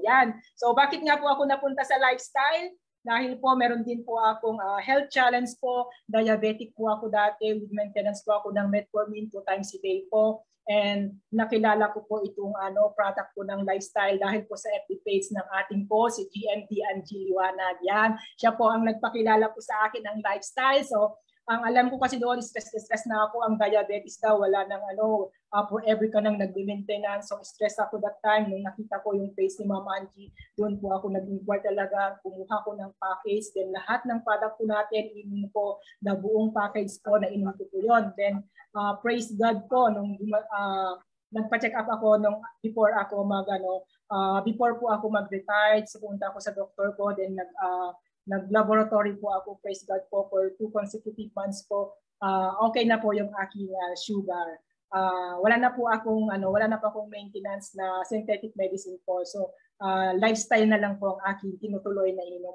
Yan. So bakit nga po ako napunta sa lifestyle? Dahil po meron din po akong health challenge po. Diabetic po ako dati. With maintenance po ako ng metformin 2 times a day po. And nakilala ko po itong product po ng lifestyle dahil po sa FB page ng ating po si GMD Angie Liwanag. Yan. Siya po ang nagpakilala po sa akin ng lifestyle. So ang alam ko kasi doon, stress na ako, ang diabetes daw, wala nang forever ka nang nag-maintenance. So stress ako that time, nung nakita ko yung face ni Mama Angie, doon po ako nag-inquire talaga, kumuha ko ng package, then lahat ng product po natin, inom ko na buong package po, na inom ko po yun. Then praise God po, nung nagpa-check up ako nung before po ako mag-retire, so punta ako sa doktor ko, then nag-laboratory po ako, praise God po, for 2 consecutive months po. Okay na po yung aking sugar. Wala na po akong maintenance na synthetic medicine po. So lifestyle na lang po ang aking tinutuloy na inom.